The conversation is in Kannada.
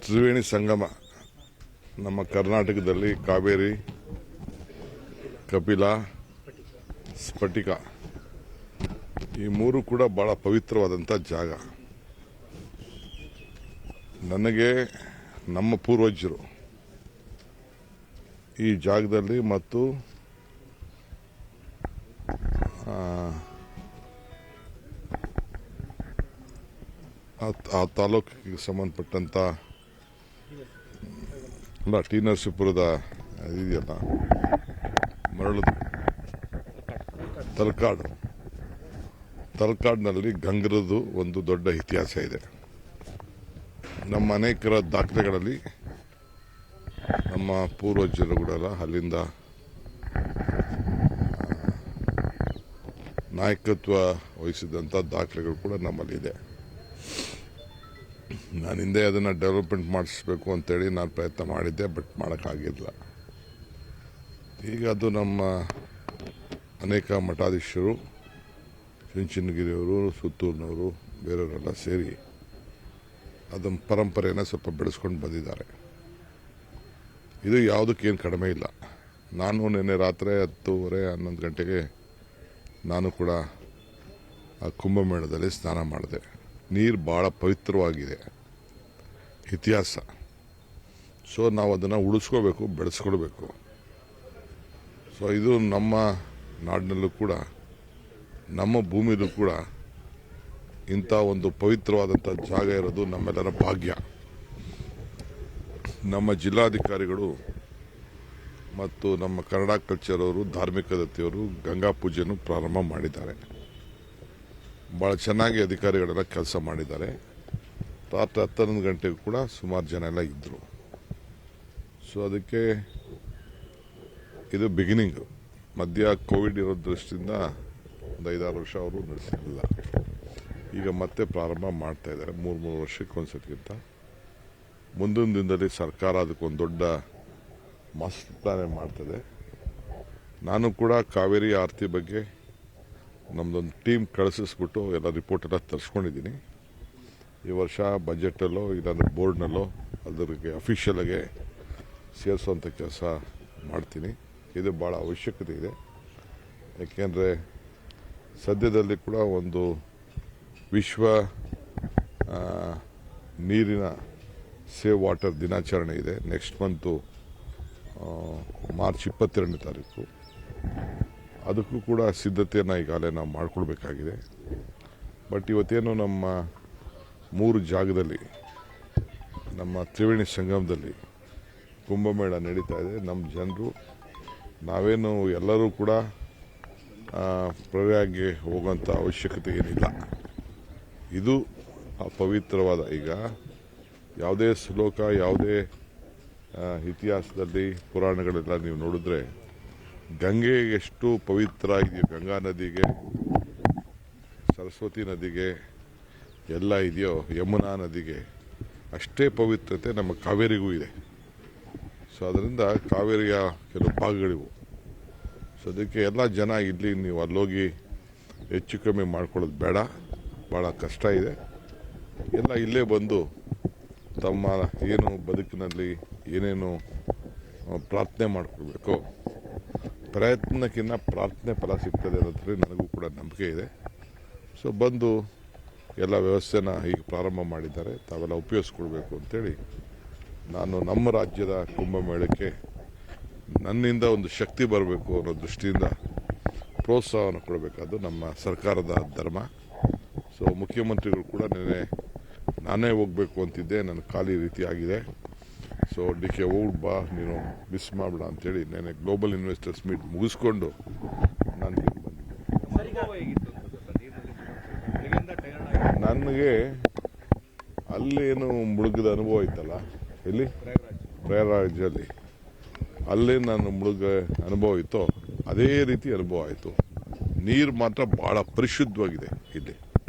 ತ್ರಿವೇಣಿ ಸಂಗಮ ನಮ್ಮ ಕರ್ನಾಟಕದಲ್ಲಿ ಕಾವೇರಿ, ಕಪಿಲ, ಸ್ಫಟಿಕ ಈ ಮೂರು ಕೂಡ ಬಹಳ ಪವಿತ್ರವಾದಂಥ ಜಾಗ. ನನಗೆ ನಮ್ಮ ಪೂರ್ವಜರು ಈ ಜಾಗದಲ್ಲಿ ಮತ್ತು ಆ ತಾಲೂಕಿಗೆ ಸಂಬಂಧಪಟ್ಟಂಥ ಟಿ ನರಸೀಪುರದ ಇದೆಯಲ್ಲ ಮರಳದು ತಲಕಾಡಿನಲ್ಲಿ ಗಂಗರದು ಒಂದು ದೊಡ್ಡ ಇತಿಹಾಸ ಇದೆ. ನಮ್ಮ ಅನೇಕರ ದಾಖಲೆಗಳಲ್ಲಿ ನಮ್ಮ ಪೂರ್ವಜರು ಕೂಡ ಅಲ್ಲಿಂದ ನಾಯಕತ್ವ ವಹಿಸಿದಂಥ ದಾಖಲೆಗಳು ಕೂಡ ನಮ್ಮಲ್ಲಿದೆ. ನಾನು ಹಿಂದೆ ಅದನ್ನು ಡೆವಲಪ್ಮೆಂಟ್ ಮಾಡಿಸ್ಬೇಕು ಅಂತೇಳಿ ನಾನು ಪ್ರಯತ್ನ ಮಾಡಿದ್ದೆ, ಬಟ್ ಮಾಡೋಕ್ಕಾಗಿರಲಿಲ್ಲ. ಈಗ ಅದು ನಮ್ಮ ಅನೇಕ ಮಠಾಧೀಶರು, ಚುಂಚನಗಿರಿಯವರು, ಸುತ್ತೂರಿನವರು, ಬೇರೆಯವರೆಲ್ಲ ಸೇರಿ ಅದನ್ನ ಪರಂಪರೆಯನ್ನು ಸ್ವಲ್ಪ ಬೆಳೆಸ್ಕೊಂಡು ಬಂದಿದ್ದಾರೆ. ಇದು ಯಾವುದಕ್ಕೇನು ಕಡಿಮೆ ಇಲ್ಲ. ನಾನು ನಿನ್ನೆ ರಾತ್ರಿ 10:30, 11 ಗಂಟೆಗೆ ನಾನು ಕೂಡ ಆ ಕುಂಭಮೇಳದಲ್ಲಿ ಸ್ನಾನ ಮಾಡಿದೆ. ನೀರು ಭಾಳ ಪವಿತ್ರವಾಗಿದೆ, ಇತಿಹಾಸ. ಸೊ ನಾವು ಅದನ್ನು ಉಳಿಸ್ಕೋಬೇಕು, ಬೆಳೆಸ್ಕೊಳ್ಬೇಕು. ಸೊ ಇದು ನಮ್ಮ ನಾಡಿನಲ್ಲೂ ಕೂಡ, ನಮ್ಮ ಭೂಮಿಯಲ್ಲೂ ಕೂಡ ಇಂಥ ಒಂದು ಪವಿತ್ರವಾದಂಥ ಜಾಗ ಇರೋದು ನಮ್ಮೆಲ್ಲರ ಭಾಗ್ಯ. ನಮ್ಮ ಜಿಲ್ಲಾಧಿಕಾರಿಗಳು ಮತ್ತು ನಮ್ಮ ಕನ್ನಡ ಕಲ್ಚರ್ ಅವರು, ಧಾರ್ಮಿಕ ದತ್ತಿಯವರು ಗಂಗಾ ಪೂಜೆಯನ್ನು ಪ್ರಾರಂಭ ಮಾಡಿದ್ದಾರೆ. ಭಾಳ ಚೆನ್ನಾಗಿ ಅಧಿಕಾರಿಗಳೆಲ್ಲ ಕೆಲಸ ಮಾಡಿದ್ದಾರೆ. ರಾತ್ರಿ 11 ಗಂಟೆಗೂ ಕೂಡ ಸುಮಾರು ಜನ ಎಲ್ಲ ಇದ್ದರು. ಸೊ ಅದಕ್ಕೆ ಇದು ಬಿಗಿನಿಂಗು. ಮಧ್ಯ ಕೋವಿಡ್ ಇರೋ ದೃಷ್ಟಿಯಿಂದ ಒಂದು 5-6 ವರ್ಷ ಅವರು ನಡೆಸಿರಲಿಲ್ಲ. ಈಗ ಮತ್ತೆ ಪ್ರಾರಂಭ ಮಾಡ್ತಾ ಇದ್ದಾರೆ, 3 ವರ್ಷಕ್ಕೆ ಒಂದ್ಸತಿಗಿಂತ. ಮುಂದಿನ ದಿನದಲ್ಲಿ ಸರ್ಕಾರ ಅದಕ್ಕೊಂದು ದೊಡ್ಡ ಮಾಸ್ಟರ್ ಪ್ಲಾನ್ ಮಾಡ್ತದೆ. ನಾನು ಕೂಡ ಕಾವೇರಿ ಆರತಿ ಬಗ್ಗೆ ನಮ್ಮದೊಂದು ಟೀಮ್ ಕಳಿಸಿಸ್ಬಿಟ್ಟು ಎಲ್ಲ ರಿಪೋರ್ಟ್ ಎಲ್ಲ ತರಿಸ್ಕೊಂಡಿದ್ದೀನಿ. ಈ ವರ್ಷ ಬಜೆಟಲ್ಲೋ ಇಲ್ಲಾಂದ್ರೆ ಬೋರ್ಡ್ನಲ್ಲೋ ಅದರಿಗೆ ಅಫಿಷಿಯಲಾಗೆ ಸೇರಿಸುವಂಥ ಕೆಲಸ ಮಾಡ್ತೀನಿ. ಇದು ಭಾಳ ಅವಶ್ಯಕತೆ ಇದೆ. ಯಾಕೆಂದರೆ ಸದ್ಯದಲ್ಲಿ ಕೂಡ ಒಂದು ವಿಶ್ವ ನೀರಿನ ಸೇವ್ ವಾಟರ್ ದಿನಾಚರಣೆ ಇದೆ. ನೆಕ್ಸ್ಟ್ ಮಂತು ಮಾರ್ಚ್ 22ನೇ ತಾರೀಕು. ಅದಕ್ಕೂ ಕೂಡ ಸಿದ್ಧತೆಯನ್ನು ಈಗಾಗಲೇ ನಾವು ಮಾಡಿಕೊಳ್ಬೇಕಾಗಿದೆ. ಬಟ್ ಇವತ್ತೇನು ನಮ್ಮ 3 ಜಾಗದಲ್ಲಿ, ನಮ್ಮ ತ್ರಿವೇಣಿ ಸಂಗಮದಲ್ಲಿ ಕುಂಭಮೇಳ ನಡೀತಾ ಇದೆ. ನಮ್ಮ ಜನರು ನಾವೇನು ಎಲ್ಲರೂ ಕೂಡ ಪ್ರಯಾಗ್ಗೆ ಹೋಗುವಂಥ ಅವಶ್ಯಕತೆ ಏನಿಲ್ಲ. ಇದು ಪವಿತ್ರವಾದ, ಈಗ ಯಾವುದೇ ಶ್ಲೋಕ, ಯಾವುದೇ ಇತಿಹಾಸದಲ್ಲಿ ಪುರಾಣಗಳೆಲ್ಲ ನೀವು ನೋಡಿದ್ರೆ ಗಂಗೆ ಎಷ್ಟು ಪವಿತ್ರ ಇದೆಯೋ, ಗಂಗಾ ನದಿಗೆ, ಸರಸ್ವತಿ ನದಿಗೆ ಎಲ್ಲ ಇದೆಯೋ, ಯಮುನಾ ನದಿಗೆ ಅಷ್ಟೇ ಪವಿತ್ರತೆ ನಮ್ಮ ಕಾವೇರಿಗೂ ಇದೆ. ಸೊ ಅದರಿಂದ ಕಾವೇರಿಯ ಕೆಲವು ಭಾಗಗಳಿವು. ಸೊ ಅದಕ್ಕೆ ಎಲ್ಲ ಜನ ಇಲ್ಲಿ ನೀವು ಅಲ್ಲೋಗಿ ಹೆಚ್ಚು ಕಮ್ಮಿ ಮಾಡ್ಕೊಳ್ಳೋದು ಬೇಡ, ಭಾಳ ಕಷ್ಟ ಇದೆ. ಎಲ್ಲ ಇಲ್ಲೇ ಬಂದು ತಮ್ಮ ಏನು ಬದುಕಿನಲ್ಲಿ ಏನೇನು ಪ್ರಾರ್ಥನೆ ಮಾಡ್ಕೊಳ್ಬೇಕು, ಪ್ರಯತ್ನಕ್ಕಿಂತ ಪ್ರಾರ್ಥನೆ ಫಲ ಸಿಗ್ತದೆ ಅನ್ನೋದ್ರಲ್ಲಿ ನನಗೂ ಕೂಡ ನಂಬಿಕೆ ಇದೆ. ಸೊ ಬಂದು ಎಲ್ಲ ವ್ಯವಸ್ಥೆನ ಈಗ ಪ್ರಾರಂಭ ಮಾಡಿದ್ದಾರೆ, ತಾವೆಲ್ಲ ಉಪಯೋಗಿಸ್ಕೊಳ್ಬೇಕು ಅಂತೇಳಿ ನಾನು ನಮ್ಮ ರಾಜ್ಯದ ಕುಂಭಮೇಳಕ್ಕೆ ನನ್ನಿಂದ ಒಂದು ಶಕ್ತಿ ಬರಬೇಕು ಅನ್ನೋ ದೃಷ್ಟಿಯಿಂದ ಪ್ರೋತ್ಸಾಹವನ್ನು ಕೊಡಬೇಕಾದ್ದು ನಮ್ಮ ಸರ್ಕಾರದ ಧರ್ಮ. ಸೊ ಮುಖ್ಯಮಂತ್ರಿಗಳು ಕೂಡ ನಾನೇ ಹೋಗಬೇಕು ಅಂತಿದ್ದೆ, ನನ್ನ ಖಾಲಿ ರೀತಿ ಆಗಿದೆ. ಸೊ DK ಹೋಗ್ಬಾ, ನೀನು ಮಿಸ್ ಮಾಡಬೇಡ ಅಂತೇಳಿ ನೆನೆ ಗ್ಲೋಬಲ್ ಇನ್ವೆಸ್ಟರ್ಸ್ ಮೀಟ್ ಮುಗಿಸ್ಕೊಂಡು ನಾನು ನನಗೆ ಅಲ್ಲೇನು ಮುಳುಗದ ಅನುಭವ ಇತ್ತಲ್ಲ, ಎಲ್ಲಿ ಪ್ರಯಾಗರಾಜಲ್ಲಿ ಅಲ್ಲೇ ನಾನು ಮುಳುಗ ಅನುಭವ ಇತ್ತೋ ಅದೇ ರೀತಿ ಅನುಭವ ಆಯಿತು. ನೀರು ಮಾತ್ರ ಭಾಳ ಪರಿಶುದ್ಧವಾಗಿದೆ ಇಲ್ಲಿ.